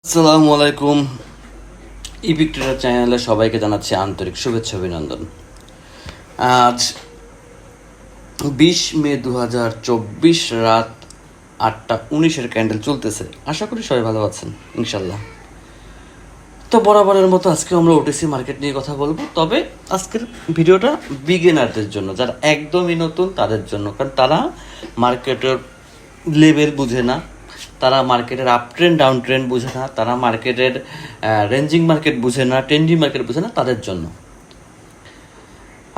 আসসালামু আলাইকুম। Epic tedder চ্যানেলে সবাইকে জানাচ্ছি আন্তরিক শুভেচ্ছা অভিনন্দন। আজ 20 মে 2024 রাত 8:19 ক্যান্ডেল চলতেছে। আশা করি সবাই ভালো আছেন ইনশাল্লাহ। তো বরাবরের মতো আজকে আমরা ওটিসি মার্কেট নিয়ে কথা বলবো, তবে আজকের ভিডিওটা বিগিনারদের জন্য, যারা একদমই নতুন তাদের জন্য, কারণ তারা মার্কেটের লেভেল বুঝে না, তারা মার্কেটের আপ ট্রেন্ড ডাউন ট্রেন্ড বুঝে না, তারা মার্কেটের রেঞ্জিং মার্কেট বুঝে না, ট্রেন্ডিং মার্কেট বুঝে না, তাদের জন্য।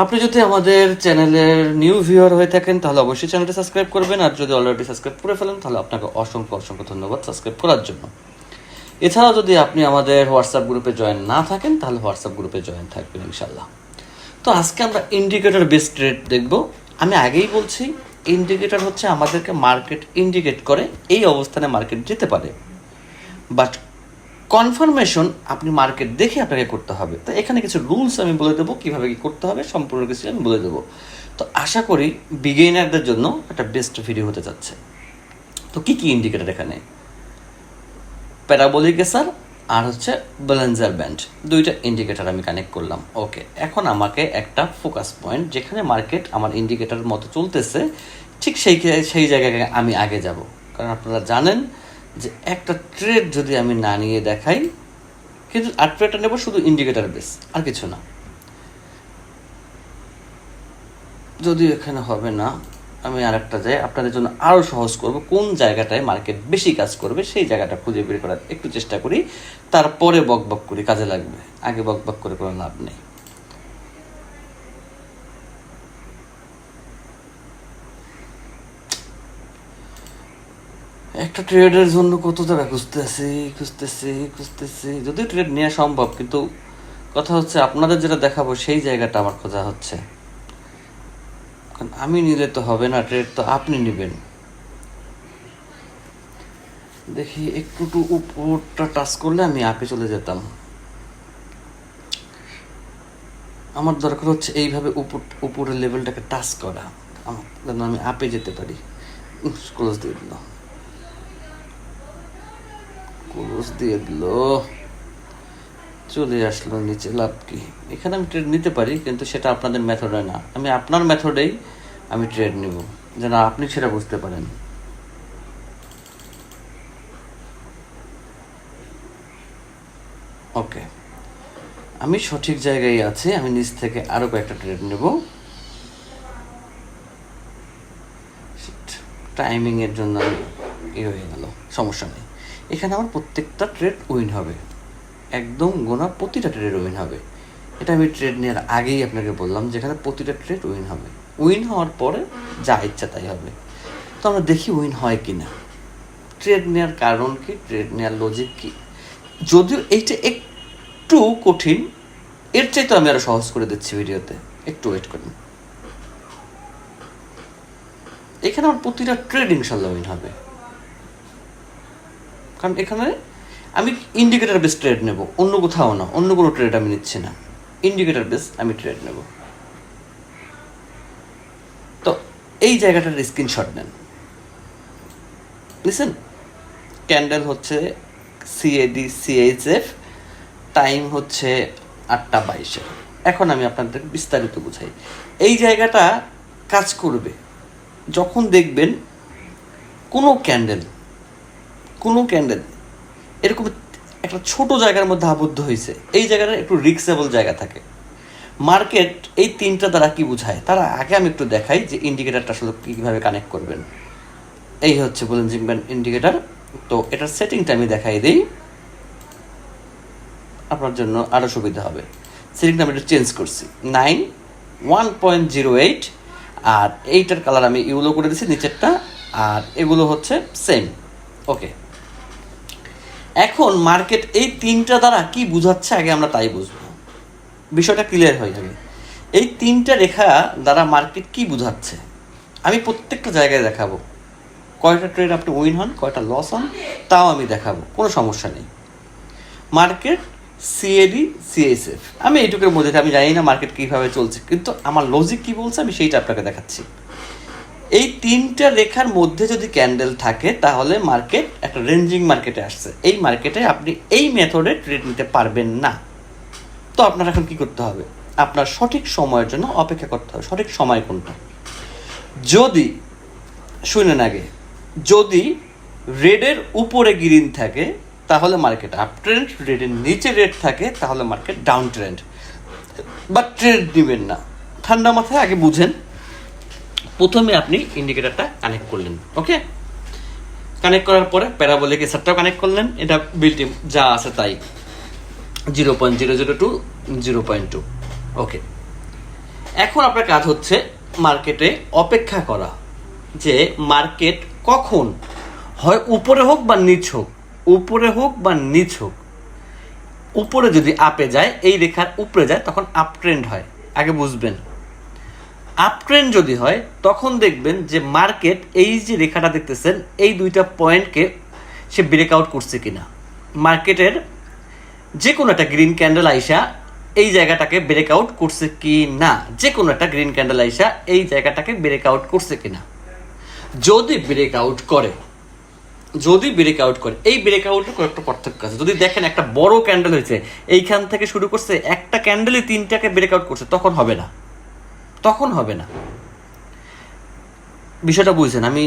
আপনি যদি আমাদের চ্যানেলের নিউ ভিউয়ার হয়ে থাকেন তাহলে অবশ্যই চ্যানেলটি সাবস্ক্রাইব করবেন, আর যদি অলরেডি সাবস্ক্রাইব করে ফেলেন তাহলে আপনাকে অসংখ্য অসংখ্য ধন্যবাদ সাবস্ক্রাইব করার জন্য। এছাড়াও যদি আপনি আমাদের হোয়াটসঅ্যাপ গ্রুপে জয়েন না থাকেন তাহলে হোয়াটসঅ্যাপ গ্রুপে জয়েন থাকবেন ইনশাল্লাহ। তো আজকে আমরা ইন্ডিকেটর বেস ট্রেড দেখব। আমি আগেই বলছি, ইন্ডিকেটর হচ্ছে আমাদেরকে মার্কেট ইন্ডিকেট করে এই অবস্থানে মার্কেট যেতে পারে, বাট কনফার্মেশন আপনি মার্কেট দেখে আপনাকে করতে হবে। তো এখানে কিছু রুলস আমি বলে দেবো, কীভাবে কী করতে হবে সম্পূর্ণ কিছু আমি বলে দেবো। তো আশা করি বিগিনারদের জন্য একটা বেস্ট ভিডিও হতে যাচ্ছে। তো কী কী ইন্ডিকেটর এখানে? প্যারাবোলিক এসার আর হচ্ছে বলেঞ্জার ব্যান্ড, দুইটা ইন্ডিকেটর আমি কানেক্ট করলাম। ওকে, এখন আমাকে একটা ফোকাস পয়েন্ট, যেখানে মার্কেট আমার ইন্ডিকেটরের মতো চলতেছে ঠিক সেই জায়গায় আমি আগে যাব। কারণ আপনারা জানেন যে একটা ট্রেড যদি আমি না নিয়ে দেখাই, কিন্তু আর ট্রেডটা নেব শুধু ইন্ডিকেটর বেস, আর কিছু না। যদিও এখানে হবে না, আমি আর একটা যাই আপনাদের জন্য আরও সহজ করব, কোন জায়গাটায় মার্কেট বেশি কাজ করবে সেই জায়গাটা খুঁজে বের করার একটু চেষ্টা করি, তারপরে বক করি, কাজে লাগবে। আগে বক করে কোনো লাভ নেই। একটা ট্রেডের জন্য কত টাকা খুঁজতেছি, যদিও ট্রেড নেওয়া সম্ভব, কিন্তু কথা হচ্ছে আপনাদের যেটা দেখাবো সেই জায়গাটা আমার খোঁজা হচ্ছে। কারণ আমি নিলে তো হবে না, ট্রেড তো আপনি নেবেন। দেখি একটু উপরটা টাচ করলে আমি আপে চলে যেতাম। আমার দরকার হচ্ছে এইভাবে উপরের লেভেলটাকে টাচ করা, যেন আমি আপে যেতে পারি। ক্লোজ দিয়ে দিল, চলে আসলো নিচে। লাভ কি? এখানে আমি ট্রেড নিতে পারি, কিন্তু সেটা আপনাদের মেথডে না। আমি আপনার মেথডেই আমি ট্রেড নিব, যেন আপনি সেটা বুঝতে পারেন। ওকে, আমি সঠিক জায়গায় আছি। আমি নিচ থেকে আরও কয়েকটা ট্রেড নেব। টাইমিংয়ের জন্য হয়ে গেল, সমস্যা নেই। এখানে আমার প্রত্যেকটা ট্রেড উইন হবে, একদম গোনা প্রতিটা ট্রেড উইন হবে। এটা আমি ট্রেড নেওয়ার আগেই আপনাকে বললাম, যেখানে প্রতিটা ট্রেড উইন হবে। উইন হওয়ার পরে যা ইচ্ছা তাই হবে। তো আমরা দেখি উইন হয় কি না। ট্রেড নেওয়ার কারণ কি, ট্রেড নেওয়ার লজিক কি, যদিও এইটা একটু কঠিন, এর চাইতে আমি আরও সহজ করে দিচ্ছি ভিডিওতে, একটু ওয়েট করুন। এখানে আমার প্রতিটা ট্রেড ইনশাল্লাহ উইন হবে, কারণ এখানে আমি ইন্ডিকেটার বেস ট্রেড নেব, অন্য কোথাও না, অন্য কোনো ট্রেড আমি নিচ্ছি না, ইন্ডিকেটার বেস আমি ট্রেড নেব। তো এই জায়গাটার স্ক্রিনশট নেন। লিসেন, ক্যান্ডেল হচ্ছে সিএডি সিএইচএফ, টাইম হচ্ছে 8:22। এখন আমি আপনাদের বিস্তারিত বুঝাই। এই জায়গাটা কাজ করবে যখন দেখবেন কোনো ক্যান্ডেল এরকম একটা ছোট জায়গার মধ্যে আবদ্ধ হয়েছে। এই জায়গাটা একটু রিস্কেবল জায়গা থাকে। মার্কেট এই তিনটা দ্বারা কি বোঝায়, তারা আগে আমি একটু দেখাই যে ইন্ডিকেটারটা আসলে কীভাবে কানেক্ট করবেন। এই হচ্ছে বলেঞ্জিং ব্যান্ড ইন্ডিকেটার। তো এটার সেটিংটা আমি দেখাই দিই, আপনার জন্য আরও সুবিধা হবে। সেটিংটা আমি একটু চেঞ্জ করছি, 1.08, আর এইটার কালার আমি ইউলো করে দিচ্ছি নিচেরটা, আর এগুলো হচ্ছে সেম। ওকে, এখন মার্কেট এই তিনটা দ্বারা কি বুঝাচ্ছে আগে আমরা তাই বুঝবো, বিষয়টা ক্লিয়ার হয়ে যাবে। এই তিনটা রেখা দ্বারা মার্কেট কি বুঝাচ্ছে আমি প্রত্যেকটা জায়গায় দেখাবো। কয়টা ট্রেড আপনি উইন হন, কয়টা লস হন, তাও আমি দেখাবো, কোনো সমস্যা নেই। মার্কেট সিএডি সিএসএফ, আমি এইটুকুর মধ্যে, আমি জানি না মার্কেট কীভাবে চলছে, কিন্তু আমার লজিক কী বলছে আমি সেইটা আপনাকে দেখাচ্ছি। এই তিনটা রেখার মধ্যে যদি ক্যান্ডেল থাকে তাহলে মার্কেট একটা রেঞ্জিং মার্কেটে আসছে। এই মার্কেটে আপনি এই মেথডে ট্রেড নিতে পারবেন না। তো আপনার এখন কি করতে হবে? আপনার সঠিক সময়ের জন্য অপেক্ষা করতে হবে। সঠিক সময় কোনটা? যদি শুনেন আগে, যদি রেডের উপরে গ্রিন থাকে তাহলে মার্কেট আপ ট্রেন্ড, রেডের নিচে রেড থাকে তাহলে market down trend. But trade নেবেন না, ঠান্ডা মাথায় আগে বুঝেন। প্রথমে আপনি ইন্ডিকেটারটা কানেক্ট করলেন, ওকে? কানেক্ট করার পরে প্যারাবোলিক এসারটাও কানেক্ট করলেন, এটা বিল্ট-ইন যা আছে তাই 0.002 0.2, ওকে। এখন আপনার কাজ হচ্ছে মার্কেটে অপেক্ষা করা, যে মার্কেট কখন হয় উপরে হোক বা নিচ হোক, উপরে হোক বা নিচ হোক। উপরে যদি আপে যায়, এই রেখার উপরে যায়, তখন আপ ট্রেন্ড হয়, আগে বুঝবেন। আপ ট্রেন্ড যদি হয় তখন দেখবেন যে মার্কেট এই যে রেখাটা দেখতেছেন এই দুইটা পয়েন্টকে সে ব্রেকআউট করছে কিনা। মার্কেটের যে কোনো একটা গ্রিন ক্যান্ডেল আইসা এই জায়গাটাকে ব্রেকআউট করছে কি না, যে কোনো একটা গ্রিন ক্যান্ডেল আইসা এই জায়গাটাকে ব্রেকআউট করছে কিনা। যদি ব্রেকআউট করে, এই ব্রেকআউটের কয়েকটা পার্থক্য আছে। যদি দেখেন একটা বড় ক্যান্ডেল হয়েছে, এইখান থেকে শুরু করছে, একটা ক্যান্ডেলই তিনটাকে ব্রেকআউট করছে, তখন হবে না, তখন হবে না। বিষয়টা বুঝছেন আমি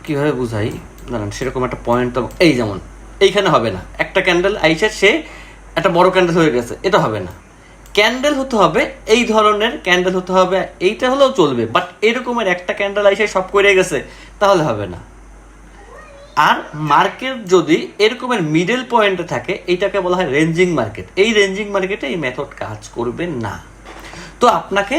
কিভাবে বুঝাই জানেন? সেরকম একটা পয়েন্ট তো এই যেমন এইখানে হবে না, একটা ক্যান্ডেল আইসা সে একটা বড় ক্যান্ডেল হয়ে গেছে, এটা হবে না। ক্যান্ডেল হতে হবে এই ধরনের ক্যান্ডেল হতে হবে, এইটা হলেও চলবে, বাট এরকমের একটা ক্যান্ডেল আইসে সব করে গেছে তাহলে হবে না। আর মার্কেট যদি এরকমের মিডল পয়েন্টে থাকে, এইটাকে বলা হয় রেঞ্জিং মার্কেট। এই রেঞ্জিং মার্কেটে এই মেথড কাজ করবে না। তো আপনাকে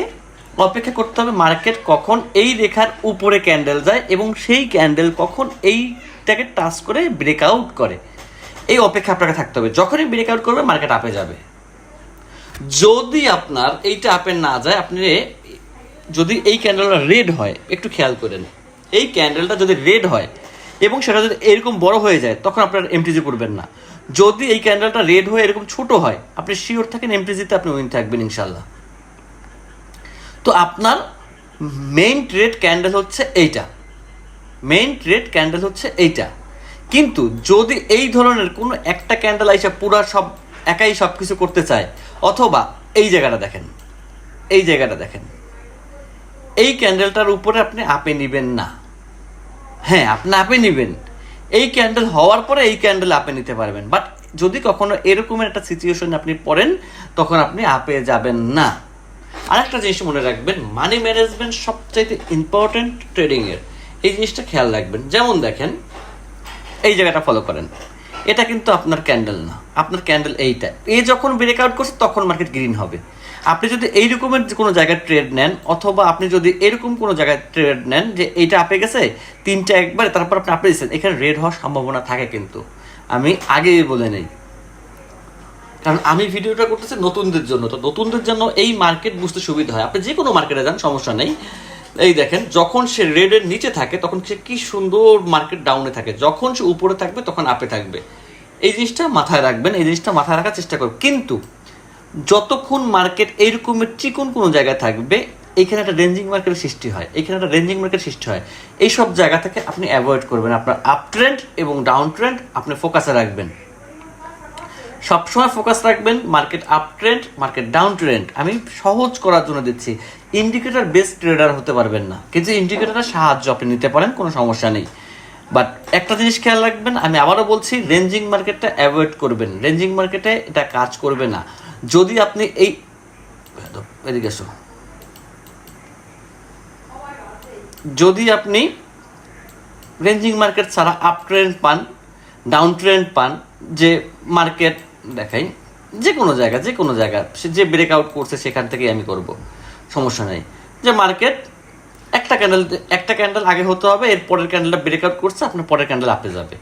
অপেক্ষা করতে হবে মার্কেট কখন এই রেখার উপরে ক্যান্ডেল যায় এবং সেই ক্যান্ডেল কখন এইটাকে টাচ করে ব্রেকআউট করে, এই অপেক্ষা আপনাকে থাকতে হবে। যখনই ব্রেকআউট করবে মার্কেট আপে যাবে। যদি আপনার এইটা আপে না যায়, আপনি যদি এই ক্যান্ডেলটা রেড হয়, একটু খেয়াল করেন, এই ক্যান্ডেলটা যদি রেড হয় এবং সেটা যদি এরকম বড় হয়ে যায় তখন আপনার এমটিজি করবেন না। যদি এই ক্যান্ডেলটা রেড হয়ে এরকম ছোট হয়, আপনি শিওর থাকেন এমটিজিতে আপনি উইন থাকবেন ইনশাল্লাহ। তো আপনার মেইন ট্রেড ক্যান্ডেল হচ্ছে এইটা, মেইন ট্রেড ক্যান্ডেল হচ্ছে এইটা। কিন্তু যদি এই ধরনের কোনো একটা ক্যান্ডেল আইসা পুরা সব একাই সব কিছু করতে চায়, অথবা এই জায়গাটা দেখেন, এই জায়গাটা দেখেন, এই ক্যান্ডেলটার উপরে আপনি আপে নিবেন না। হ্যাঁ, আপনি আপে নিবেন, এই ক্যান্ডেল হওয়ার পরে এই ক্যান্ডেল আপে নিতে পারবেন। বাট যদি কখনো এরকমের একটা সিচুয়েশন আপনি পড়েন, তখন আপনি আপে যাবেন না। আরেকটা জিনিস মনে রাখবেন, মানি ম্যানেজমেন্ট সবচাইতে ইম্পর্টেন্ট ট্রেডিংয়ের, এই জিনিসটা খেয়াল রাখবেন। যেমন দেখেন এই জায়গাটা ফলো করেন, এটা কিন্তু আপনার ক্যান্ডেল না, আপনার ক্যান্ডেল এইটা। এই যখন ব্রেকআউট করছে তখন মার্কেট গ্রিন হবে। আপনি যদি এই রকমের কোনো জায়গায় ট্রেড নেন, অথবা আপনি যদি এরকম কোনো জায়গায় ট্রেড নেন যে এইটা আপে গেছে তিনটা একবারে, তারপর আপনি আপে দিচ্ছেন, এখানে রেড হওয়ার সম্ভাবনা থাকে। কিন্তু আমি আগেই বলে নেই, কারণ আমি ভিডিওটা করতেছি নতুনদের জন্য। তো নতুনদের জন্য এই মার্কেট বুঝতে সুবিধা হয়। আপনি যে কোনো মার্কেটে যান, সমস্যা নেই। এই দেখেন, যখন সে রেডের নিচে থাকে তখন সে কি সুন্দর মার্কেট ডাউনে থাকে, যখন সে উপরে থাকবে তখন আপে থাকবে। এই জিনিসটা মাথায় রাখবেন, এই জিনিসটা মাথায় রাখার চেষ্টা করবেন। কিন্তু যতক্ষণ মার্কেট এইরকমের চিকন কোনো জায়গায় থাকবে, এইখানে একটা রেঞ্জিং মার্কেটের সৃষ্টি হয়, এইখানে একটা রেঞ্জিং মার্কেট সৃষ্টি হয়, এইসব জায়গা থেকে আপনি অ্যাভয়েড করবেন। আপনার আপ ট্রেন্ড এবং ডাউন ট্রেন্ড আপনি ফোকাসে রাখবেন, সবসময় ফোকাস রাখবেন। Market up trend, market down trend আমি সহজ করার জন্য দিচ্ছি। ইন্ডিকেটর বেস্ট ট্রেডার হতে পারবেন না, কিন্তু ইন্ডিকেটরের সাহায্য আপনি নিতে পারেন, কোনো সমস্যা নেই। বাট একটা জিনিস খেয়াল রাখবেন, আমি আবারও বলছি, রেঞ্জিং মার্কেটটা অ্যাভয়েড করবেন। রেঞ্জিং মার্কেটে এটা কাজ করবে না। যদি আপনি এই এদিকে এসো, যদি আপনি রেঞ্জিং মার্কেট ছাড়া আপ ট্রেন্ড পান, ডাউন ট্রেন্ড পান, যে মার্কেট দেখাই যে কোনো জায়গা সে যে ব্রেকআউট করছে সেখান থেকেই আমি করব, সমস্যা নেই। যে মার্কেট একটা ক্যান্ডেল আগে হতে হবে, এর পরের ক্যান্ডেলটা ব্রেকআউট করছে, আপনার পরের ক্যান্ডেল আপে যাবে।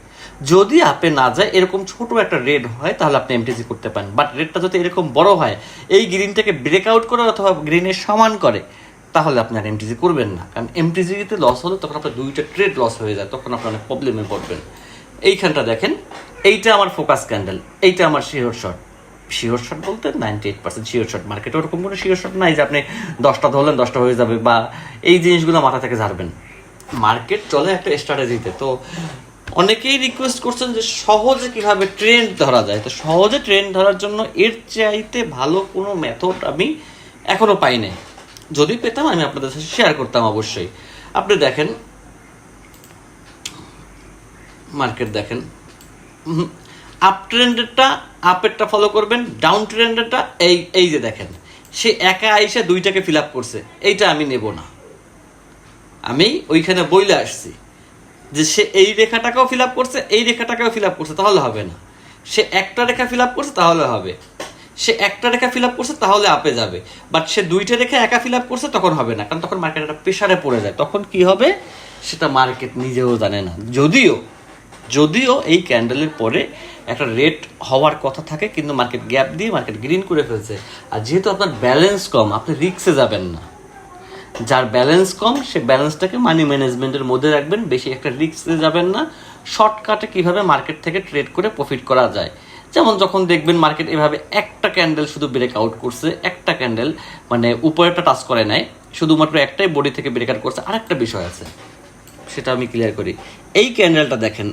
যদি আপে না যায়, এরকম ছোট একটা রেড হয়, তাহলে আপনি এমটিজি করতে পারেন। বাট রেডটা যদি এরকম বড় হয়, এই গ্রিনটাকে ব্রেকআউট করে অথবা গ্রিনের সমান করে, তাহলে আপনি আর এমটিজি করবেন না। কারণ এমটিজিতে লস হলে তখন আপনার দুইটা ট্রেড লস হয়ে যায়, তখন আপনি অনেক প্রবলেমে পড়বেন। এইখানটা দেখেন, এইটা আমার ফোকাস ক্যান্ডেল, এইটা আমার শিওর শট। শিওর শট বলতে 98% শিওর শট। মার্কেটে ওরকম কোনো শিওর শট নাই যে আপনি 10টা ধরলেন 10টা হয়ে যাবে, বা এই জিনিসগুলো মাথা থেকে ঝাড়বেন। মার্কেট চলে একটা স্ট্র্যাটেজিতে। তো অনেকেই রিকোয়েস্ট করছেন যে সহজে কিভাবে ট্রেন্ড ধরা যায়। তো সহজে ট্রেন্ড ধরার জন্য এর চাইতে ভালো কোনো মেথড আমি এখনও পাই নাই। যদি পেতাম আমি আপনাদের সাথে শেয়ার করতাম অবশ্যই। আপনি দেখেন মার্কেট, দেখেন আপ ট্রেন্ডেরটা আপেরটা ফলো করবেন, ডাউন ট্রেন্ডেরটা এই যে দেখেন সে একা আইসা দুইটাকে ফিল আপ করছে, এইটা আমি নেব না। আমি ওইখানে বইলে আসছি যে সে এই রেখাটাকেও ফিল আপ করছে, এই রেখাটাকেও ফিল আপ করছে, তাহলে হবে না। সে একটা রেখা ফিল আপ করছে তাহলে হবে, সে একটা রেখা ফিল আপ করছে তাহলে আপে যাবে। বাট সে দুইটা রেখা একা ফিল আপ করছে তখন হবে না, কারণ তখন মার্কেট একটা প্রেশারে পড়ে যায়। তখন কি হবে সেটা মার্কেট নিজেও জানে না। যদিও এই ক্যান্ডেলের পরে একটা রেট হওয়ার কথা থাকে, কিন্তু মার্কেট গ্যাপ দিয়ে মার্কেট গ্রিন করে ফেলছে। আর যেহেতু আপনার ব্যালেন্স কম, আপনি রিস্কে যাবেন না। যার ব্যালেন্স কম সে ব্যালেন্সটাকে মানি ম্যানেজমেন্টের মধ্যে রাখবেন, বেশি একটা রিস্কে যাবেন না। শর্টকাটে কিভাবে মার্কেট থেকে ট্রেড করে প্রফিট করা যায়, যেমন যখন দেখবেন মার্কেট এভাবে একটা ক্যান্ডেল শুধু ব্রেক আউট করছে, একটা ক্যান্ডেল মানে উপরেরটা টাচ করে নাই, শুধুমাত্র একটাই বডি থেকে ব্রেক আউট করছে। আরেকটা বিষয় আছে, সেটা আমি ক্লিয়ার করি। এই ক্যান্ডেলটা দেখেন,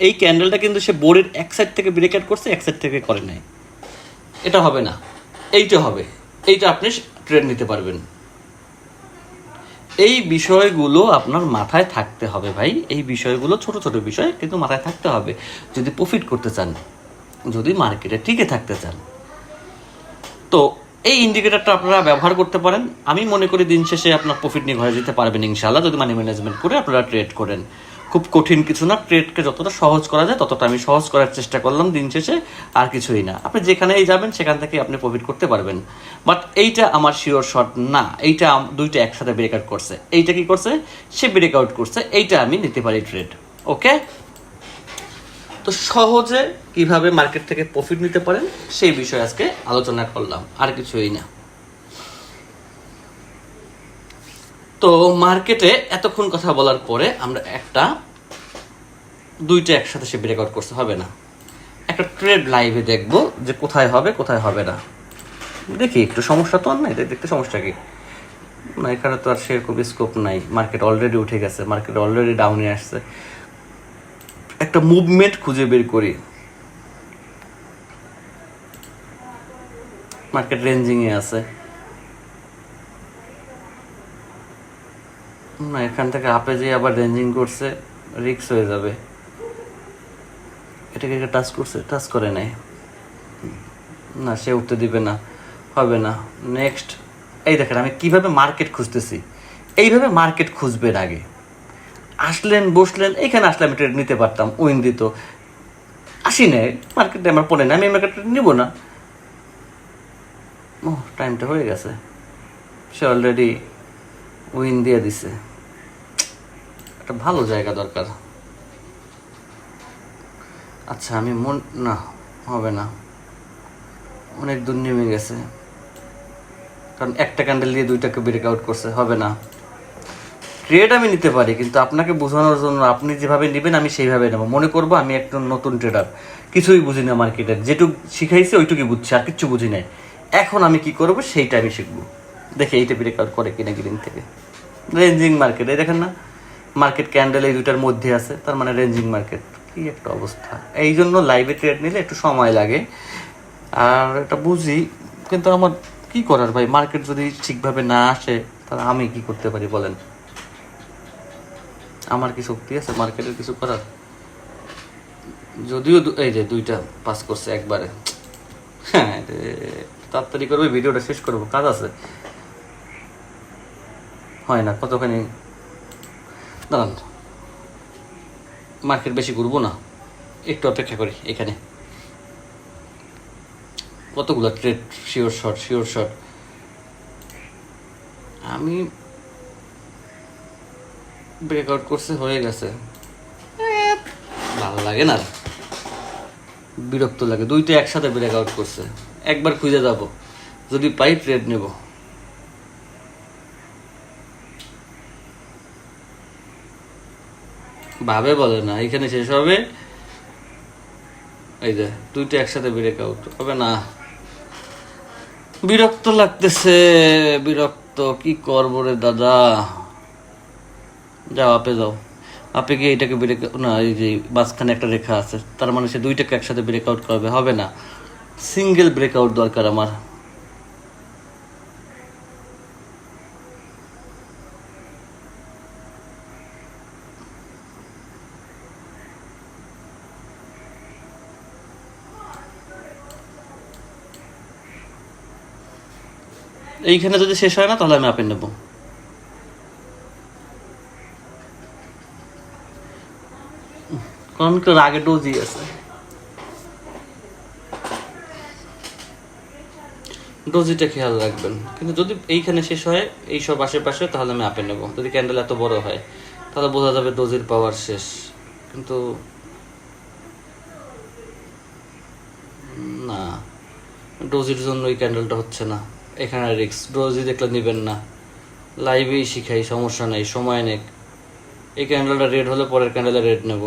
এই ক্যান্ডেলটা কিন্তু সে বোর্ডের এক সাইড থেকে ব্রেক আউট করছে, এক সাইড থেকে করে নাই। এটা হবে না, এইটা হবে। এইটা আপনি ট্রেড নিতে পারবেন। এই বিষয়গুলো আপনার মাথায় থাকতে হবে ভাই। এই বিষয়গুলো ছোট ছোট বিষয়, কিন্তু মাথায় থাকতে হবে যদি প্রফিট করতে চান, যদি মার্কেটে টিকে থাকতে চান। তো এই ইন্ডিকেটরটা আপনারা ব্যবহার করতে পারেন। আমি মনে করি দিন শেষে আপনার প্রফিট নিয়ে ঘরে যেতে পারবেন ইনশাআল্লাহ, যদি মানি ম্যানেজমেন্ট করে আপনারা ট্রেড করেন। খুব কঠিন কিছু না, ট্রেডকে যতটা সহজ করা যায় ততটা আমি সহজ করার চেষ্টা করলাম দিন শেষে, আর কিছুই না। আপনি যেখানেই যাবেন সেখান থেকে আপনি প্রফিট করতে পারবেন। বাট এইটা আমার শিওর শট না, এইটা দুইটা একসাথে ব্রেকআউট করছে, এইটা কি করছে সে ব্রেকআউট করছে, এইটা আমি নিতে পারি ট্রেড। ওকে, তো সহজে কিভাবে মার্কেট থেকে প্রফিট নিতে পারেন সেই বিষয়ে আজকে আলোচনা করলাম, আর কিছুই না। তো মার্কেটে এতক্ষণ কথা বলার পরে আমরা দুইটা একসাথে সে ব্রেকআউট করতে হবে না, একটা ট্রেড লাইভে দেখবো যে কোথায় হবে কোথায় হবে না। দেখি একটু সমস্যা তো আর নাই, দেখতে সমস্যা কি না, এখানে তো আর সেরকম স্কোপ নাই। মার্কেট অলরেডি উঠে গেছে, মার্কেট অলরেডি ডাউনে আসছে। একটা মুভমেন্ট খুঁজে বের করি। মার্কেট রেঞ্জিংয়ে আছে না, এখান থেকে আপে যে আবার রেঞ্জিং করছে, রিক্স হয়ে যাবে। এটাকে টাচ করছে, টাচ করে নাই না, সে উঠতে দিবে না, হবে না। নেক্সট এই দেখেন আমি কিভাবে মার্কেট খুঁজতেছি, এইভাবে মার্কেট খুঁজবেন আগে। আসলেন বসলেন, এইখানে আসলে আমি ট্রেড নিতে পারতাম, উইন দিত। আসি নাই মার্কেটে, আমার পড়ে না, আমি মার্কেট নিব না। ও টাইমটা হয়ে গেছে, সে অলরেডি উইন দিয়ে দিছে। একটা ভালো জায়গা দরকার। আচ্ছা আমি না হবে না, অনেক দূর নেমে গেছে, কারণ একটা ক্যান্ডেল দিয়ে দুইটাকে ব্রেকআউট করছে, হবে না। ট্রেড আমি নিতে পারি, কিন্তু আপনাকে বোঝানোর জন্য আপনি যেভাবে নেবেন আমি সেইভাবে নেবো। মনে করবো আমি একটা নতুন ট্রেডার, কিছুই বুঝি না মার্কেটের, যেটুকু শিখাইছে ওইটুকুই বুঝছি, আর কিচ্ছু বুঝি নাই। এখন আমি কি করবো সেইটা আমি শিখবো। দেখে এইটা ব্রেকআউট করে কিনা গ্রিন থেকে, রেঞ্জিং মার্কেট। এই দেখেন না, মার্কেট ক্যান্ডেল এই দুটার মধ্যে আছে, তার মানে রেঞ্জিং মার্কেট। কি একটা অবস্থা। এই জন্য লাইভে ট্রেড নিলে একটু সময় লাগে, আর এটা বুঝি, কিন্তু আমার কি করার ভাই, মার্কেট যদি ঠিকভাবে না আসে তাহলে আমি কি করতে পারি বলেন? আমার কি শক্তি আছে মার্কেটের কিছু করার? যদিও এই যে দুইটা পাস করছে একবারে। হ্যাঁ তাড়াতাড়ি করবে, ভিডিওটা শেষ করবো, কাজ আছে। হয় না, কতখানি দাঁড়ান, মার্কেট বেশি ঘুরবো না, একটু অপেক্ষা করি। এখানে কতগুলো ট্রেড, শিওর শট। আমি ব্রেকআউট করছে, হয়ে গেছে, ভালো লাগে না, বিরক্ত লাগে। দুইটা একসাথে ব্রেকআউট করছে, একবার খুঁজে যাব, যদি পাই ট্রেড নেব। ভাবে বলে না, এখানে শেষ হবে। এই যে দুইটা একসাথে ব্রেকআউট হবে না, বিরক্ত লাগতেছে, বিরক্ত। কি করবো রে দাদা, যাও আপে যাও, আপে গিয়ে এটাকে ব্রেক, না এই যে মাঝখানে একটা রেখা আছে, তার মানে সে দুইটাকে একসাথে ব্রেকআউট করবে, হবে না, সিঙ্গেল ব্রেকআউট দরকার আমার। এইখানে যদি শেষ হয় না তাহলে আমি আপে নেব। কারণ আগে ডোজই আছে, ডোজিটা খেয়াল রাখবেন। কিন্তু যদি এইখানে শেষ হয় এই সব আশেপাশে তাহলে আমি আপে নেব। যদি ক্যান্ডেল এত বড় হয় তাহলে বোঝা যাবে ডোজির পাওয়ার শেষ। কিন্তু না, ডোজির জন্য এই ক্যান্ডেলটা হচ্ছে না, এখানে রিক্স। ডোজি দেখলে নেবেন না, লাইভেই শিখাই, সমস্যা নেই, সময় নেই। এই ক্যান্ডেলটা রেড হলে পরের ক্যান্ডেলে রেড নেব,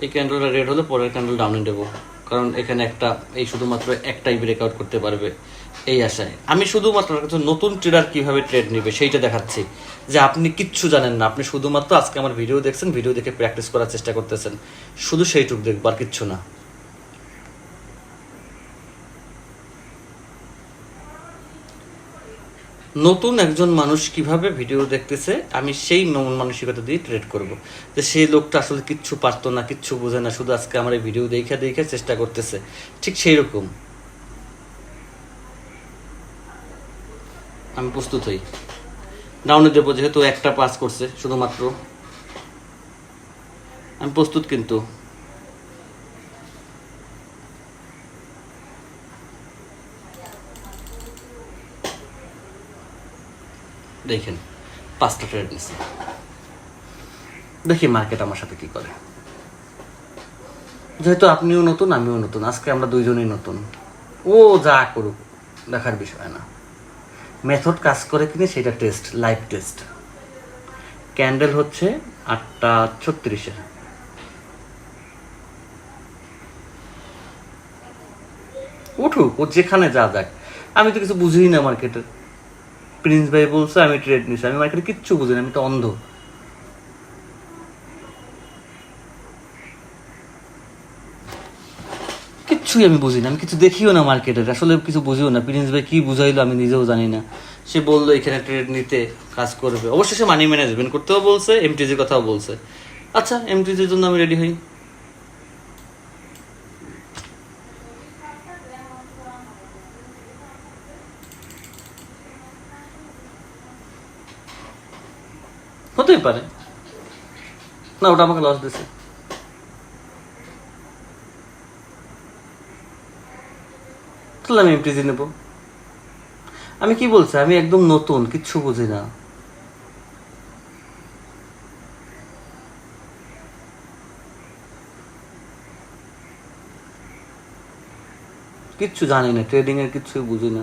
এই ক্যান্ডেলটা রেড হলে পরের ক্যান্ডেল ডাউনে দেবো, কারণ এখানে একটা, এই শুধুমাত্র একটাই ব্রেকআউট করতে পারবে এই আশায়। আমি শুধুমাত্র নতুন ট্রেডার কিভাবে ট্রেড নেবে সেইটা দেখাচ্ছি, যে আপনি কিচ্ছু জানেন না, আপনি শুধুমাত্র আজকে আমার ভিডিও দেখছেন, ভিডিও দেখে প্র্যাকটিস করার চেষ্টা করতেছেন, শুধু সেইটুকু দেখবো আর কিচ্ছু না। নতুন একজন মানুষ কিভাবে ভিডিও দেখতেছে আমি সেই মন মানসিকতা দিয়ে ট্রেড করব, যে সেই লোকটা আসলে কিচ্ছু পারতো না, কিচ্ছু বোঝে না, শুধু আজকে আমার এই ভিডিও দেখে দেখে চেষ্টা করতেছে, ঠিক সেই রকম আমি প্রস্তুত হই। ডাউনে দেবো, যেহেতু একটা পাস করছে শুধুমাত্র, আমি প্রস্তুত। কিন্তু দেখেন 5টা ট্রেড নিচ্ছে, দেখি মার্কেট আমার সাথে কি করে। যেহেতু আপনিও নতুন আমিও নতুন, আজকে আমরা দুইজনই নতুন, ও যা করুক দেখার বিষয় না, মেথড কাজ করে কিনে সেটা টেস্ট, লাইভ টেস্ট। ক্যান্ডেল হচ্ছে 8টা 36-এর, উঠুক, ও যেখানে যা যাক, আমি তো কিছু বুঝিই না মার্কেটের। প্রিন্স ভাই বলছে আমি ট্রেড নিছি, আমি মার্কেটে কিচ্ছু বুঝি না, আমি তো অন্ধ, কিচ্ছুই আমি বুঝি না, আমি কিছু দেখিও না মার্কেটের, আসলে কিছু বুঝিও না। প্রিন্স ভাই কি বুঝাইলো আমি নিজেও জানি না। সে বললো এখানে ট্রেড নিতে কাজ করবে, অবশ্যই সে মানি ম্যানেজমেন্ট করতেও বলছে, এমটিজির কথাও বলছে। আচ্ছা, এমটিজির জন্য আমি রেডি হই। হতেই পারে, না ওটা আমাকে লস দিছে, তাহলে আমি এমটিজি নেব। আমি কি বলছি, আমি একদম নতুন, কিচ্ছু বুঝি না। কিচ্ছু জানি না, ট্রেডিং এর কিচ্ছু বুঝি না,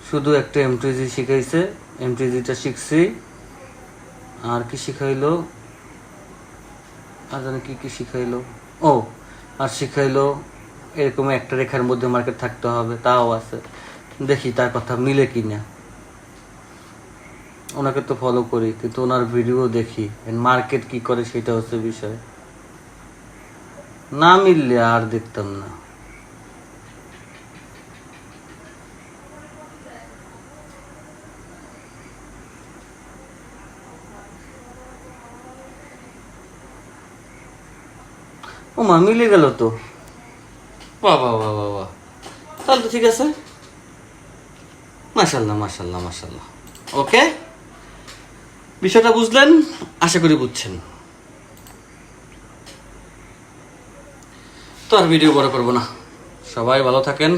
শুধু একটা এমটিজি শিখাইছে, এমটিজিটা শিখছি, আর কি শিখাইলো, আর জানি কি কি শিখাইলো, ও আর শিখাইলো এরকম একটা রেখার মধ্যে মার্কেট থাকতে হবে, তাও আছে, দেখি তার কথা মিলে কি না। ওনাকে তো ফলো করি, কিন্তু ওনার ভিডিও দেখি, মার্কেট কি করে সেটা হচ্ছে বিষয়, না মিললে আর দেখতাম না। ও মা, মিলে গেল তো, বাহ বাহ বাহ বাহ বাহ, তাহলে তো ঠিক আছে, মাশাল্লাহ মাশাল্লাহ মাশাল্লাহ। ওকে, বিষয়টা বুঝলেন, আশা করি বুঝছেন। তো আর ভিডিও বড় করবো না, সবাই ভালো থাকেন।